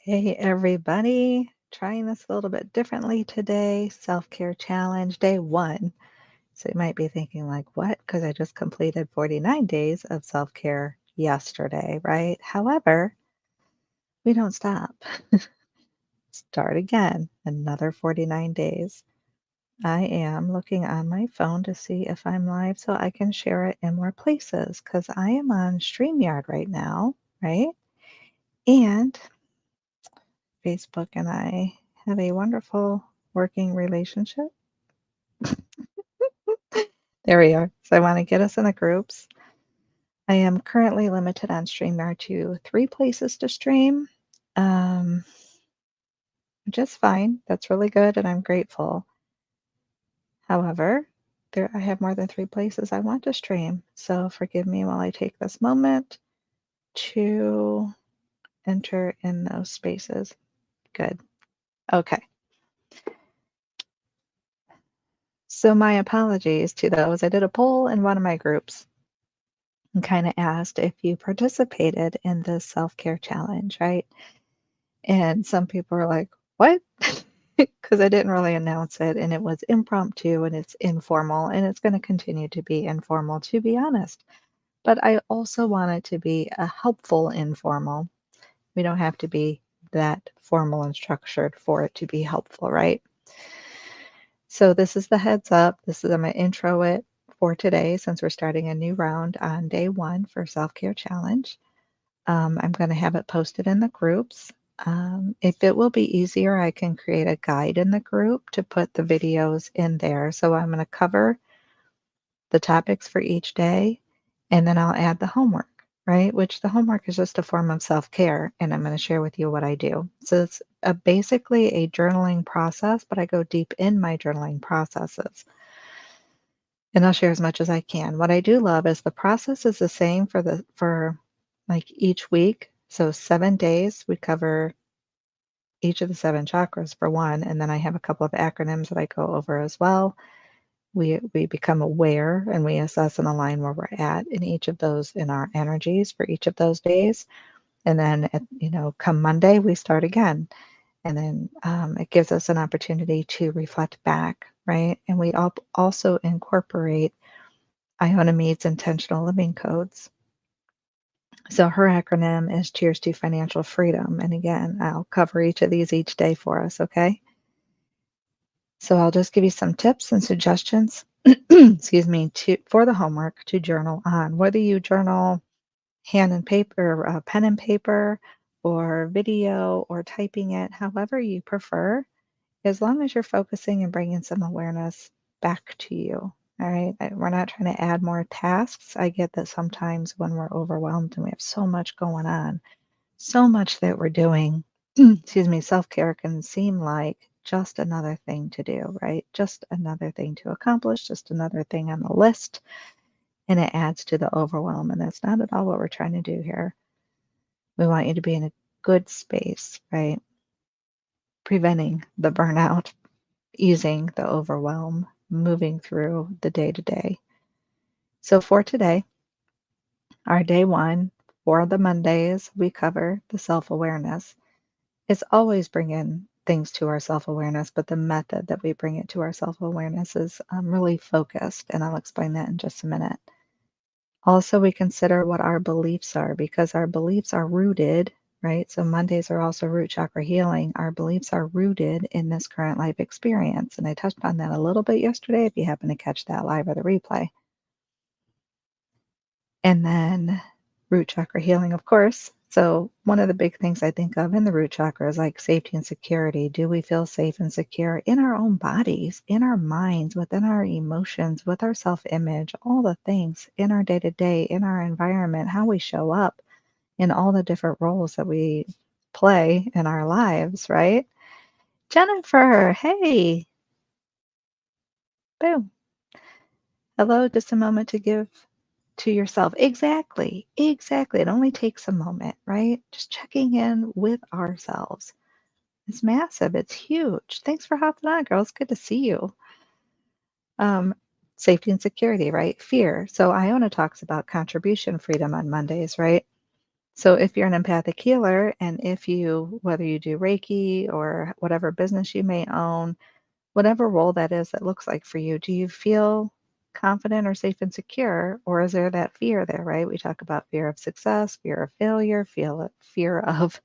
Hey everybody, trying this a little bit differently today. Self-care challenge day 1. So you might be thinking like, what? Because I just completed 49 days of self-care yesterday, right? However, we don't stop. Start again, another 49 days. I am looking on my phone to see if I'm live so I can share it in more places because I am on StreamYard right now, right? And Facebook and I have a wonderful working relationship. There we are. So I want to get us in the groups. I am currently limited on StreamYard to 3 places to stream, um, which is fine. That's really good, and I'm grateful. However, I have more than 3 places I want to stream. So forgive me while I take this moment to enter in those spaces. Good. Okay. So my apologies to those. I did a poll in one of my groups and kind of asked if you participated in this self-care challenge, right? And some people are like, what? Because I didn't really announce it and it was impromptu and it's informal and it's going to continue to be informal, to be honest. But I also want it to be a helpful informal. We don't have to be that formal and structured for it to be helpful, right? So this is the heads up. I'm going to intro it for today since we're starting a new round on day 1 for self-care challenge. I'm going to have it posted in the groups. If it will be easier, I can create a guide in the group to put the videos in there. So I'm going to cover the topics for each day, and then I'll add the homework, right? Which the homework is just a form of self-care, and I'm going to share with you what I do. So it's basically a journaling process, but I go deep in my journaling processes. And I'll share as much as I can. What I do love is the process is the same for like each week. So 7 days, we cover each of the 7 chakras for one, and then I have a couple of acronyms that I go over as well. We become aware and we assess and align where we're at in each of those in our energies for each of those days. And then, come Monday, we start again. And then it gives us an opportunity to reflect back, right? And we also incorporate Iona Mead's intentional living codes. So her acronym is Cheers to Financial Freedom. And again, I'll cover each of these each day for us, okay? So I'll just give you some tips and suggestions, excuse me, for the homework to journal on. Whether you journal hand and paper, pen and paper, or video, or typing it, however you prefer, as long as you're focusing and bringing some awareness back to you. All right. We're not trying to add more tasks. I get that sometimes when we're overwhelmed and we have so much going on, so much that we're doing, excuse me, self-care can seem like just another thing to do, right? Just another thing to accomplish, just another thing on the list. And it adds to the overwhelm. And that's not at all what we're trying to do here. We want you to be in a good space, right? Preventing the burnout, easing the overwhelm, moving through the day to day. So for today, our day 1, for the Mondays, we cover the self-awareness. It's always bringing things to our self-awareness, but the method that we bring it to our self-awareness is really focused, and I'll explain that in just a minute. Also, we consider what our beliefs are because our beliefs are rooted, right? So Mondays are also root chakra healing. Our beliefs are rooted in this current life experience. And I touched on that a little bit yesterday if you happen to catch that live or the replay. And then root chakra healing, of course. So one of the big things I think of in the root chakra is like safety and security. Do we feel safe and secure in our own bodies, in our minds, within our emotions, with our self-image, all the things in our day-to-day, in our environment, how we show up in all the different roles that we play in our lives, right? Jennifer, hey, boom. Hello, just a moment to give to yourself. Exactly. Exactly. It only takes a moment, right? Just checking in with ourselves. It's massive. It's huge. Thanks for hopping on, girls. Good to see you. Um, Safety and security, right? Fear. So Iona talks about contribution freedom on Mondays, right? So if you're an empathic healer, and if you, whether you do Reiki or whatever business you may own, whatever role that is that looks like for you, do you feel confident or safe and secure? Or is there that fear there, right? We talk about fear of success, fear of failure, fear of,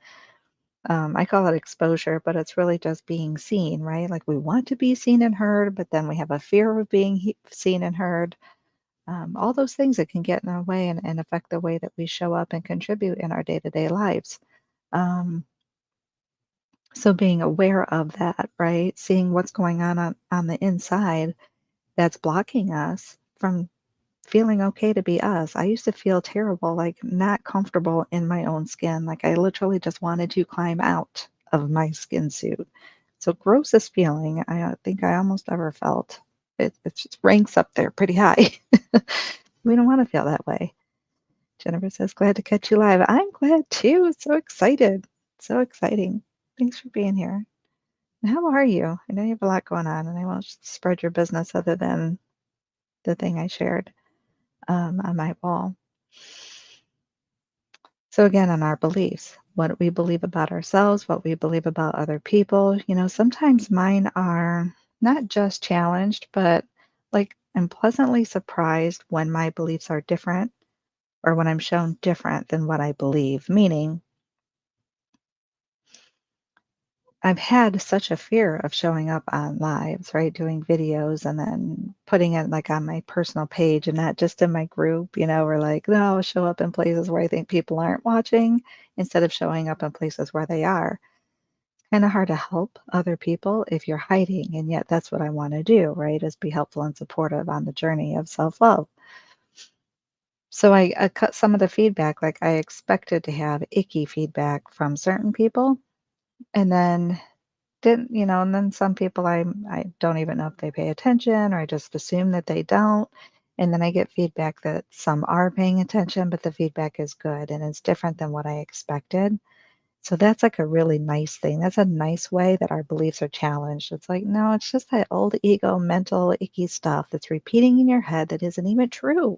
I call it exposure, but it's really just being seen, right? Like we want to be seen and heard, but then we have a fear of being seen and heard. All those things that can get in our way and affect the way that we show up and contribute in our day to day lives. Um, so being aware of that, right? Seeing what's going on the inside that's blocking us from feeling okay to be us. I used to feel terrible, like not comfortable in my own skin. Like I literally just wanted to climb out of my skin suit. So grossest feeling I think I almost ever felt. It just ranks up there pretty high. We don't want to feel that way. Jennifer says, glad to catch you live. I'm glad too. So excited. So exciting. Thanks for being here. And how are you? I know you have a lot going on, and I won't spread your business other than the thing I shared on my wall. So, again, on our beliefs, what we believe about ourselves, what we believe about other people, sometimes mine are not just challenged, but like I'm pleasantly surprised when my beliefs are different or when I'm shown different than what I believe, meaning I've had such a fear of showing up on lives, right? Doing videos and then putting it like on my personal page and not just in my group, or like, no, I'll show up in places where I think people aren't watching instead of showing up in places where they are. Kind of hard to help other people if you're hiding. And yet that's what I want to do, right? Is be helpful and supportive on the journey of self-love. So I cut some of the feedback, like I expected to have icky feedback from certain people. And then and then some people I don't even know if they pay attention or I just assume that they don't. And then I get feedback that some are paying attention, but the feedback is good and it's different than what I expected. So that's like a really nice thing. That's a nice way that our beliefs are challenged. It's like, no, it's just that old ego, mental, icky stuff that's repeating in your head that isn't even true.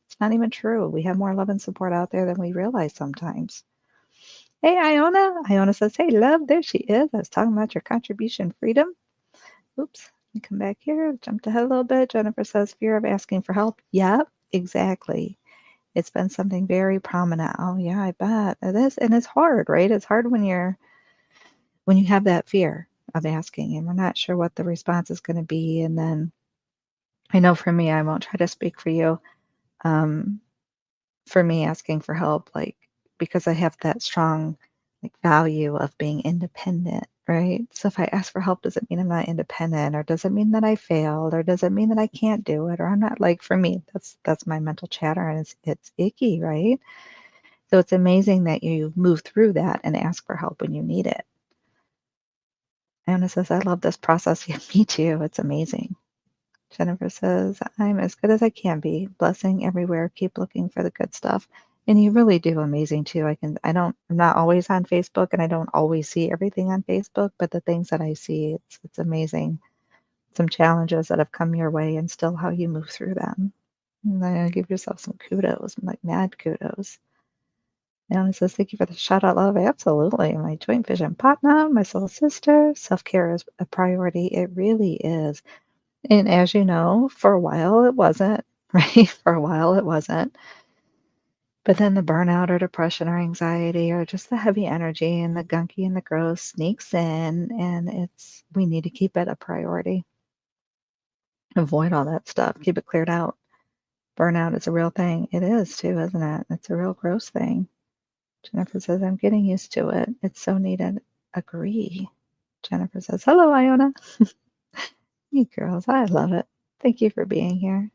It's not even true. We have more love and support out there than we realize sometimes. Hey, Iona. Iona says, hey, love, there she is. I was talking about your contribution freedom. Oops, let me come back here. Jumped ahead a little bit. Jennifer says, fear of asking for help. Yep, exactly. It's been something very prominent. Oh, yeah, I bet it is. And it's hard, right? It's hard when you have that fear of asking and we're not sure what the response is going to be. And then I know for me, I won't try to speak for you. Um, for me asking for help, like because I have that strong like value of being independent, right? So if I ask for help, does it mean I'm not independent, or does it mean that I failed, or does it mean that I can't do it, or I'm not like for me, that's my mental chatter, and it's icky, right? So it's amazing that you move through that and ask for help when you need it. Anna says, I love this process. Yeah, me too. It's amazing. Jennifer says, I'm as good as I can be. Blessing everywhere. Keep looking for the good stuff. And you really do amazing too. I'm not always on Facebook and I don't always see everything on Facebook, but the things that I see, it's amazing. Some challenges that have come your way and still how you move through them. And then give yourself some kudos, like mad kudos. And it says, thank you for the shout out, love. Absolutely. My joint vision partner, my soul sister. Self care is a priority. It really is. And as you know, for a while it wasn't, right? For a while it wasn't. But then the burnout or depression or anxiety or just the heavy energy and the gunky and the gross sneaks in, and we need to keep it a priority. Avoid all that stuff. Keep it cleared out. Burnout is a real thing. It is too, isn't it? It's a real gross thing. Jennifer says, I'm getting used to it. It's so needed. Agree. Jennifer says, hello, Iona. You girls, I love it. Thank you for being here.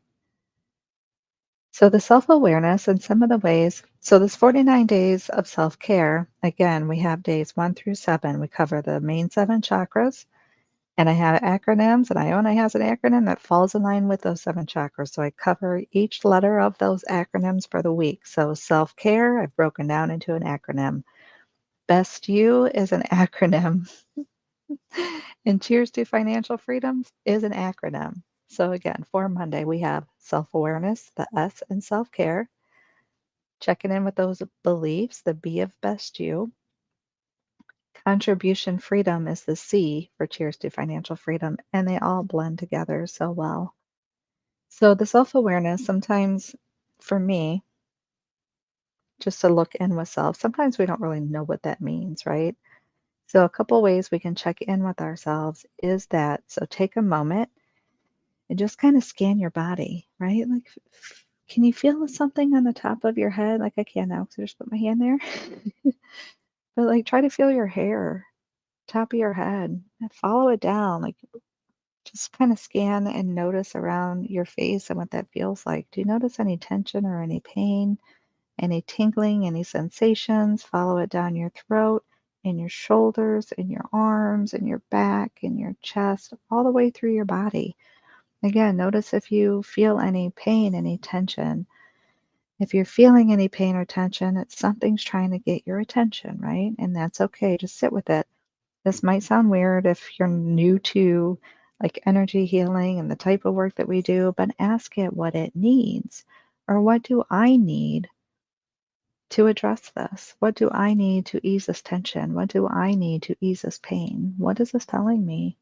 So the self-awareness and some of the ways, so this 49 days of self-care, again, we have days 1 through 7. We cover the main 7 chakras, and I have acronyms, and Iona has an acronym that falls in line with those 7 chakras. So I cover each letter of those acronyms for the week. So self-care, I've broken down into an acronym. Best You is an acronym. And Cheers to Financial Freedoms is an acronym. So again, for Monday, we have self-awareness, the S in self-care. Checking in with those beliefs, the B of best you. Contribution freedom is the C for Cheers to Financial Freedom, and they all blend together so well. So the self-awareness, sometimes for me, just to look in with self, sometimes we don't really know what that means, right? So a couple ways we can check in with ourselves is that, so take a moment and just kind of scan your body, right? Like, can you feel something on the top of your head? Like I can now because I just put my hand there. But like try to feel your hair, top of your head, and follow it down. Like just kind of scan and notice around your face and what that feels like. Do you notice any tension or any pain, any tingling, any sensations? Follow it down your throat, in your shoulders, in your arms, in your back, in your chest, all the way through your body. Again, notice if you feel any pain, any tension. If you're feeling any pain or tension, it's something's trying to get your attention, right? And that's okay. Just sit with it. This might sound weird if you're new to like energy healing and the type of work that we do, but ask it what it needs. Or what do I need to address this? What do I need to ease this tension? What do I need to ease this pain? What is this telling me?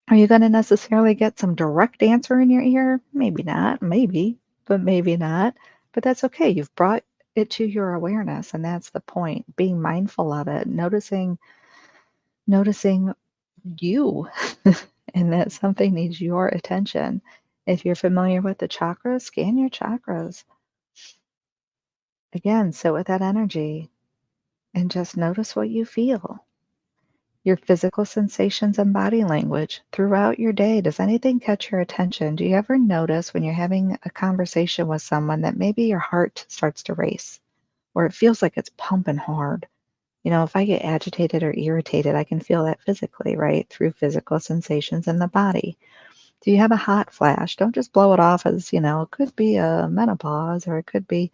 Are you going to necessarily get some direct answer in your ear? Maybe not, maybe, but maybe not. But that's okay. You've brought it to your awareness, and that's the point. Being mindful of it, noticing you, and that something needs your attention. If you're familiar with the chakras, scan your chakras. Again, sit with that energy and just notice what you feel. Your physical sensations and body language throughout your day. Does anything catch your attention? Do you ever notice when you're having a conversation with someone that maybe your heart starts to race or it feels like it's pumping hard? You know, if I get agitated or irritated, I can feel that physically, right? Through physical sensations in the body. Do you have a hot flash? Don't just blow it off as, it could be a menopause or it could be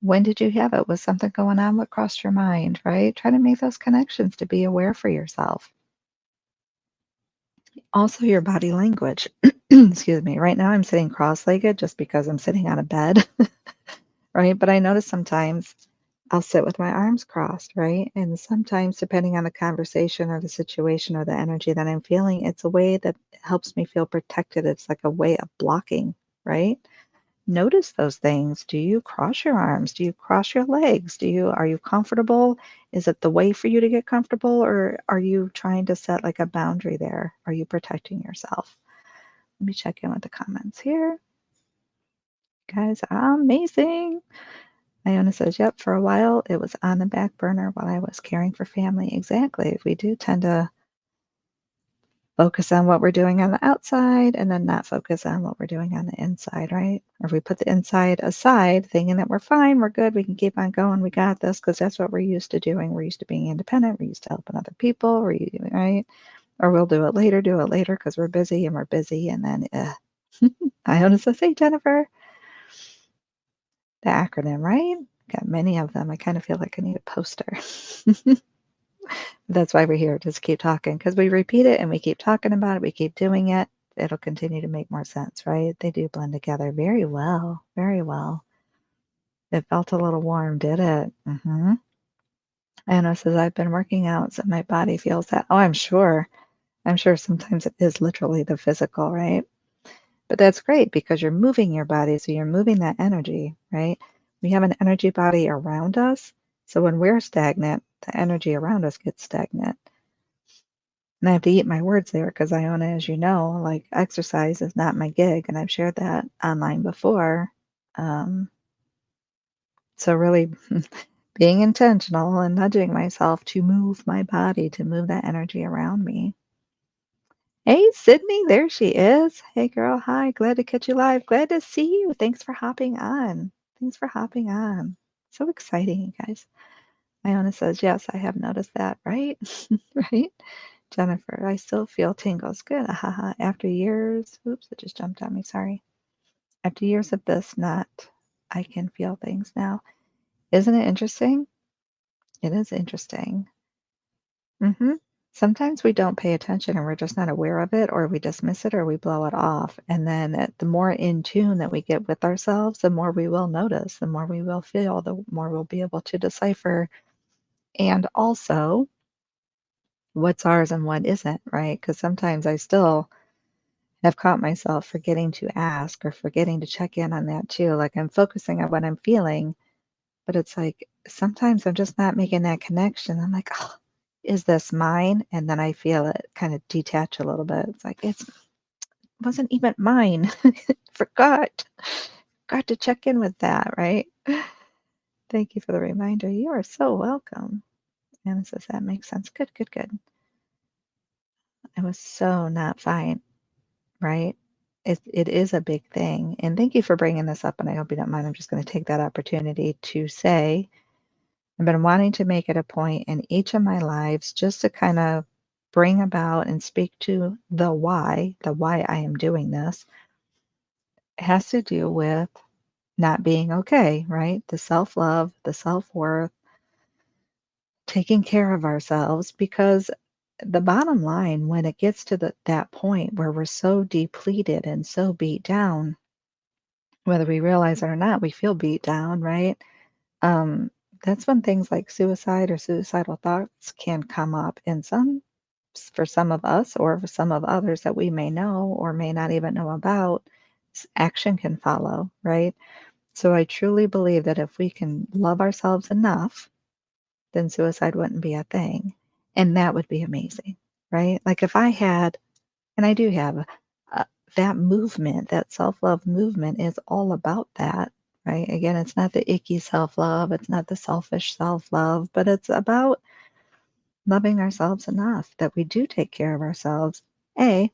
when did you have it? Was something going on? What crossed your mind, right? Try to make those connections to be aware for yourself. Also, your body language. Excuse me. Right now, I'm sitting cross-legged just because I'm sitting on a bed, right? But I notice sometimes I'll sit with my arms crossed, right? And sometimes, depending on the conversation or the situation or the energy that I'm feeling, it's a way that helps me feel protected. It's like a way of blocking, right? Notice those things. Do you cross your arms? Do you cross your legs? Are you comfortable? Is it the way for you to get comfortable, or are you trying to set like a boundary there? Are you protecting yourself? Let me check in with the comments here. You guys are amazing. Iona says, yep, for a while it was on the back burner while I was caring for family. Exactly. We do tend to focus on what we're doing on the outside and then not focus on what we're doing on the inside, right? Or if we put the inside aside, thinking that we're fine, we're good, we can keep on going, we got this, because that's what we're used to doing. We're used to being independent, we're used to helping other people, right? Or we'll do it later because we're busy and we're busy, and then, I honestly say, Jennifer, the acronym, right? Got many of them. I kind of feel like I need a poster. That's why we're here, just keep talking, because we repeat it and we keep talking about it, we keep doing it. It'll continue to make more sense, right? They do blend together very well, very well. It felt a little warm, did it? Anna says, I've been working out, so my body feels that. Oh, I'm sure. I'm sure sometimes it is literally the physical, right? But that's great because you're moving your body, so you're moving that energy, right? We have an energy body around us, so when we're stagnant, the energy around us gets stagnant. And I have to eat my words there because Iona, as you know, like exercise is not my gig, and I've shared that online before. Um, so really being intentional and nudging myself to move my body, to move that energy around me. Hey, Sydney, there she is. Hey, girl. Hi. Glad to catch you live. Glad to see you. Thanks for hopping on. Thanks for hopping on. So exciting, you guys. Iona says, yes, I have noticed that, right? Right? Jennifer, I still feel tingles. Good. Haha. After years, oops, it just jumped on me. Sorry. After years of this nut, I can feel things now. Isn't it interesting? It is interesting. Mm-hmm. sometimes we don't pay attention and we're just not aware of it, or we dismiss it, or we blow it off. And then the more in tune that we get with ourselves, the more we will notice, the more we will feel, the more we'll be able to decipher. And also, what's ours and what isn't, right? Because sometimes I still have caught myself forgetting to ask or forgetting to check in on that too. Like I'm focusing on what I'm feeling, but it's like sometimes I'm just not making that connection. I'm like, oh, is this mine? And then I feel it kind of detach a little bit. It's like it wasn't even mine. Forgot. Forgot to check in with that, right? Thank you for the reminder. You are so welcome. Anna says that makes sense. Good, good, good. I was so not fine, right? It is a big thing. And thank you for bringing this up. And I hope you don't mind. I'm just going to take that opportunity to say I've been wanting to make it a point in each of my lives just to kind of bring about and speak to the why I am doing this. It has to do with not being okay, right? The self love, the self worth, taking care of ourselves. Because the bottom line, when it gets to that point where we're so depleted and so beat down, whether we realize it or not, we feel beat down, right? Um, that's when things like suicide or suicidal thoughts can come up. And for some of us, or for some of others that we may know or may not even know about, action can follow, right? So I truly believe that if we can love ourselves enough, then suicide wouldn't be a thing. And that would be amazing, right? Like if I had, and I do have, that movement, that self love movement is all about that, right? Again, it's not the icky self love, it's not the selfish self love, but it's about loving ourselves enough that we do take care of ourselves.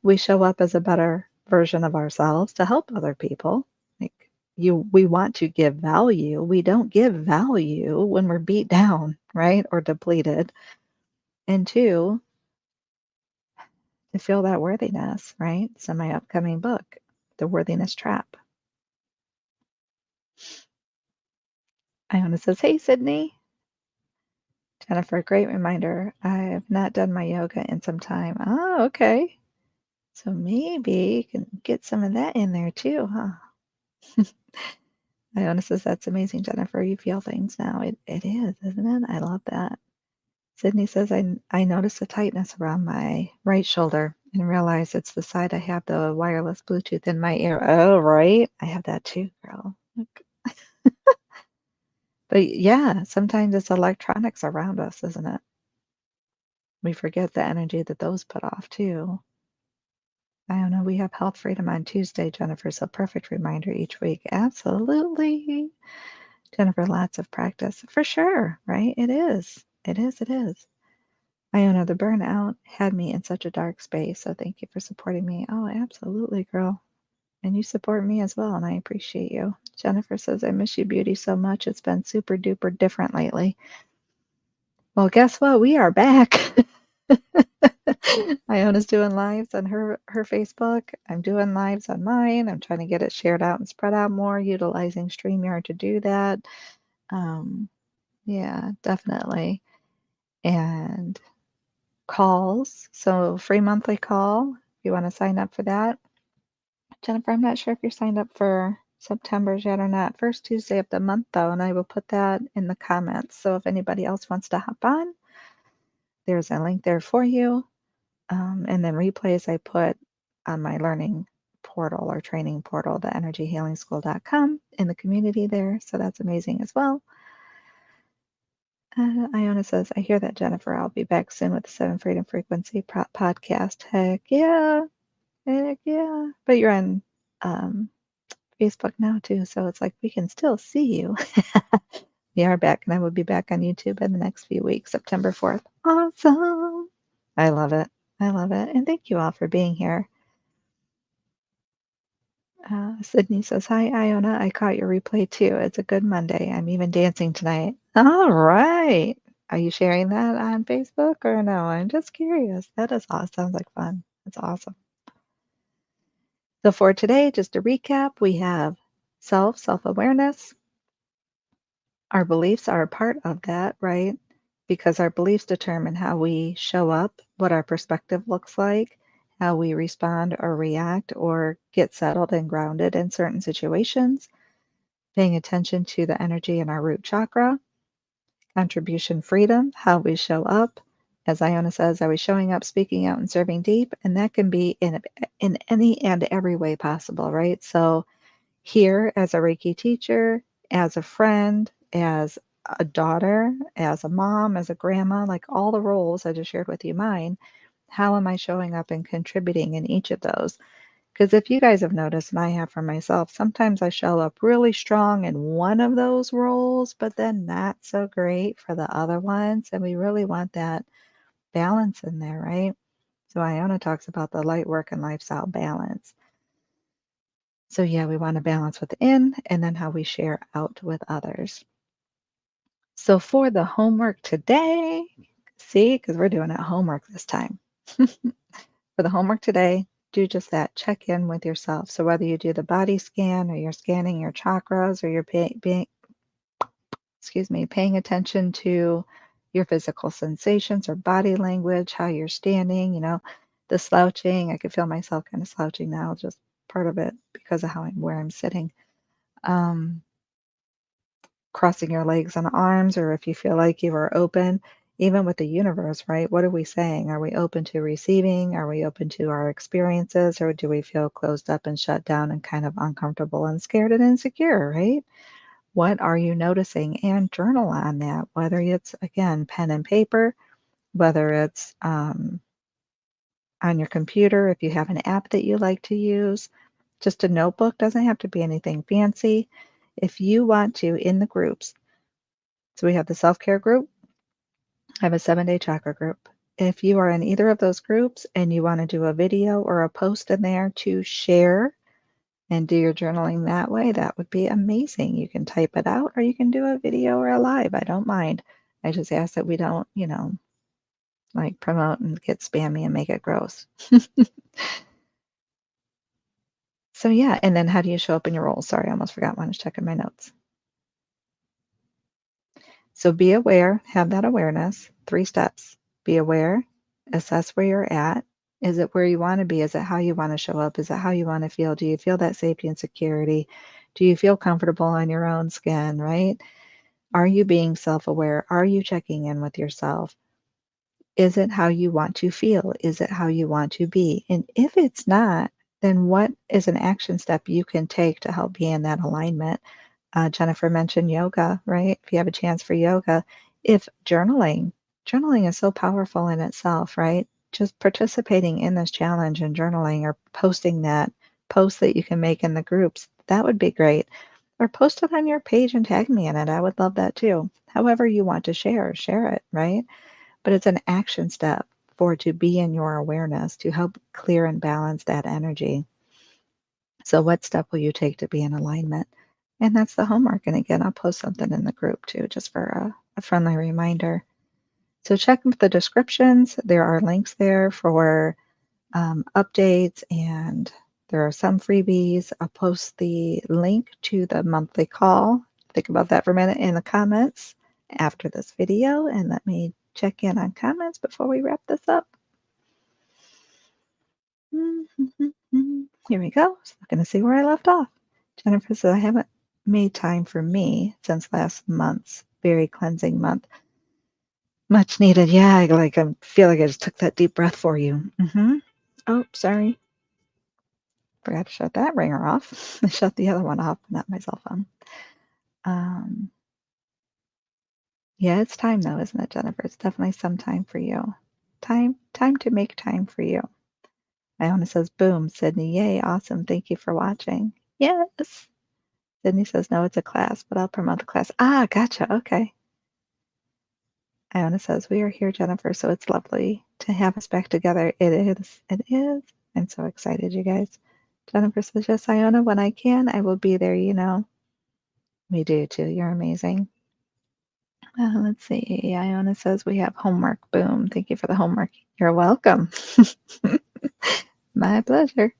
We show up as a better version of ourselves to help other people. Like we want to give value. We don't give value when we're beat down, right? Or depleted. And two, to feel that worthiness, right? So my upcoming book, The Worthiness Trap. Iona says, hey, Sydney. Jennifer, great reminder. I have not done my yoga in some time. Oh, okay. So maybe you can get some of that in there too, huh? Iona says, that's amazing, Jennifer. You feel things now. It is, isn't it? I love that. Sydney says, I notice a tightness around my right shoulder and realize it's the side I have the wireless Bluetooth in my ear. Oh, right. I have that too, girl. But yeah, sometimes it's electronics around us, isn't it? We forget the energy that those put off too. I don't know. We have Health Freedom on Tuesday, Jennifer, so perfect reminder each week. Absolutely. Jennifer, lots of practice. For sure, right? It is. It is. It is. Iona, the burnout had me in such a dark space, so thank you for supporting me. Oh, absolutely, girl. And you support me as well, and I appreciate you. Jennifer says, I miss you, beauty, so much. It's been super duper different lately. Well, guess what? We are back. Iona's doing lives on her Facebook. I'm doing lives on mine. I'm trying to get it shared out and spread out more, utilizing StreamYard to do that. Yeah, definitely. And calls. So free monthly call if you want to sign up for that. Jennifer, I'm not sure if you're signed up for September's yet or not. First Tuesday of the month, though, and I will put that in the comments. So if anybody else wants to hop on, there's a link there for you. And then replays I put on my learning portal or training portal, the energyhealingschool.com, in the community there. So that's amazing as well. Iona says, I hear that, Jennifer. I'll be back soon with the Seven Freedom Frequency podcast. Heck yeah. Heck yeah. But you're on Facebook now, too. So it's like we can still see you. We are back, and I will be back on YouTube in the next few weeks, September 4th. Awesome. I love it. I love it. And thank you all for being here. Sydney says, hi, Iona. I caught your replay too. It's a good Monday. I'm even dancing tonight. All right. Are you sharing that on Facebook or no? I'm just curious. That is awesome. Sounds like fun. That's awesome. So for today, just to recap, we have self-awareness. Our beliefs are a part of that, right? because our beliefs determine how we show up, what our perspective looks like, how we respond or react or get settled and grounded in certain situations. Paying attention to the energy in our root chakra, contribution freedom, how we show up. As Iona says, are we showing up, speaking out, and serving deep? And that can be in any and every way possible, right? So here as a Reiki teacher, as a friend, as a daughter, as a mom, as a grandma, like all the roles I just shared with you mine, how am I showing up and contributing in each of those? Because if you guys have noticed, and I have for myself, sometimes I show up really strong in one of those roles, but then not so great for the other ones. And we really want that balance in there, right? So Iona talks about the light work and lifestyle balance. So yeah, we want to balance within and then how we share out with others. So for the homework today, see, because we're doing it homework this time. For the homework today, do just that. Check in with yourself. So whether you do the body scan or you're scanning your chakras or you're paying attention to your physical sensations or body language, how you're standing, the slouching. I could feel myself kind of slouching now, just part of it because of where I'm sitting. Um, Crossing your legs and arms, or if you feel like you are open, even with the universe, right? What are we saying? Are we open to receiving? Are we open to our experiences? Or do we feel closed up and shut down and kind of uncomfortable and scared and insecure, right? What are you noticing? And journal on that, whether it's, again, pen and paper, whether it's on your computer, if you have an app that you like to use, just a notebook, doesn't have to be anything fancy. If you want to, in the groups, so we have the self-care group, I have a 7-day chakra group. If you are in either of those groups and you want to do a video or a post in there to share and do your journaling that way, that would be amazing. You can type it out or you can do a video or a live. I don't mind. I just ask that we don't, like promote and get spammy and make it gross. So yeah, and then how do you show up in your role? Sorry, I almost forgot when I was checking my notes. So be aware, have that awareness, 3 steps. Be aware, assess where you're at. Is it where you want to be? Is it how you want to show up? Is it how you want to feel? Do you feel that safety and security? Do you feel comfortable in your own skin, right? Are you being self-aware? Are you checking in with yourself? Is it how you want to feel? Is it how you want to be? And if it's not, then what is an action step you can take to help be in that alignment? Jennifer mentioned yoga, right? If you have a chance for yoga, if journaling is so powerful in itself, right? Just participating in this challenge and journaling or posting that post that you can make in the groups, that would be great. Or post it on your page and tag me in it. I would love that too. However you want to share it, right? But it's an action step for to be in your awareness to help clear and balance that energy. So what step will you take to be in alignment? And that's the homework. And again, I'll post something in the group too, just for a friendly reminder. So check the descriptions. There are links there for updates, and there are some freebies. I'll post the link to the monthly call. Think about that for a minute in the comments after this video. And let me check in on comments before we wrap this up. Here we go. Just looking to see where I left off. Jennifer says, I haven't made time for me since last month's very cleansing month. Much needed. Yeah, I feel like I just took that deep breath for you. Oh, sorry. Forgot to shut that ringer off. I shut the other one off, not my cell phone. Yeah, it's time though, isn't it, Jennifer? It's definitely some time for you. Time to make time for you. Iona says, boom, Sydney. Yay, awesome. Thank you for watching. Yes. Sydney says, no, it's a class, but I'll promote the class. Ah, gotcha. Okay. Iona says, we are here, Jennifer, so it's lovely to have us back together. It is. It is. I'm so excited, you guys. Jennifer says, yes, Iona, when I can, I will be there, We do too. You're amazing. Let's see. Iona says, we have homework. Boom. Thank you for the homework. You're welcome. My pleasure.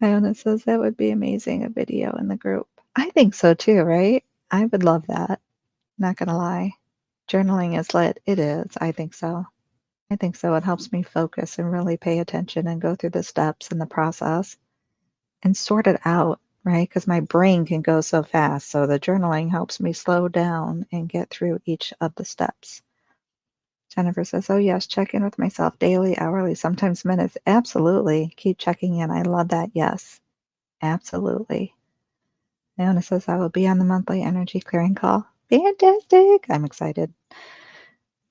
Iona says, that would be amazing, a video in the group. I think so too, right? I would love that. Not gonna lie. Journaling is lit. It is. I think so. I think so. It helps me focus and really pay attention and go through the steps and the process and sort it out, right? Because my brain can go so fast. So the journaling helps me slow down and get through each of the steps. Jennifer says, oh, yes, check in with myself daily, hourly, sometimes minutes. Absolutely. Keep checking in. I love that. Yes, absolutely. Naona says, I will be on the monthly energy clearing call. Fantastic. I'm excited.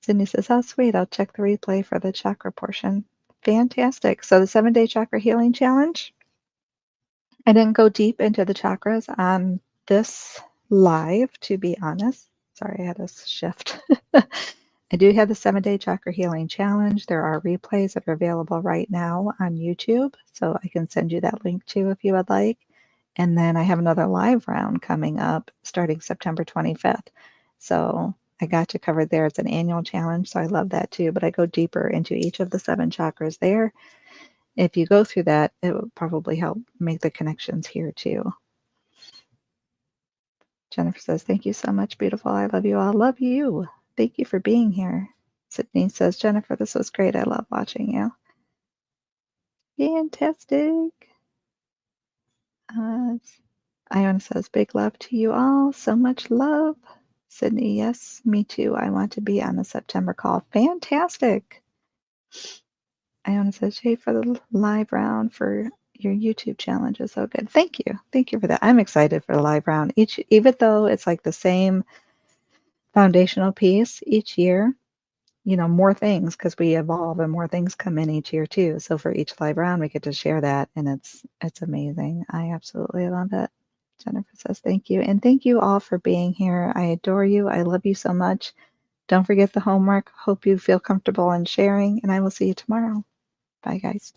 Sydney says, how sweet. I'll check the replay for the chakra portion. Fantastic. So the 7-day chakra healing challenge. I didn't go deep into the chakras on this live, to be honest. Sorry, I had a shift. I do have the 7-day chakra healing challenge. There are replays that are available right now on YouTube, so I can send you that link too if you would like. And then I have another live round coming up starting September 25th. So I got you covered there. It's an annual challenge, so I love that too. But I go deeper into each of the 7 chakras there. If you go through that, it will probably help make the connections here too. Jennifer says, thank you so much, beautiful. I love you all. Love you. Thank you for being here. Sydney says, Jennifer, this was great. I love watching you. Fantastic. Iona says, big love to you all. So much love. Sydney, yes, me too. I want to be on the September call. Fantastic. Iona says, hey, for the live round for your YouTube challenge is so good. Thank you. Thank you for that. I'm excited for the live round. Even though it's like the same foundational piece each year, more things because we evolve and more things come in each year too. So for each live round, we get to share that, and it's amazing. I absolutely love it. Jennifer says thank you, and thank you all for being here. I adore you. I love you so much. Don't forget the homework. Hope you feel comfortable in sharing, and I will see you tomorrow. Bye, guys.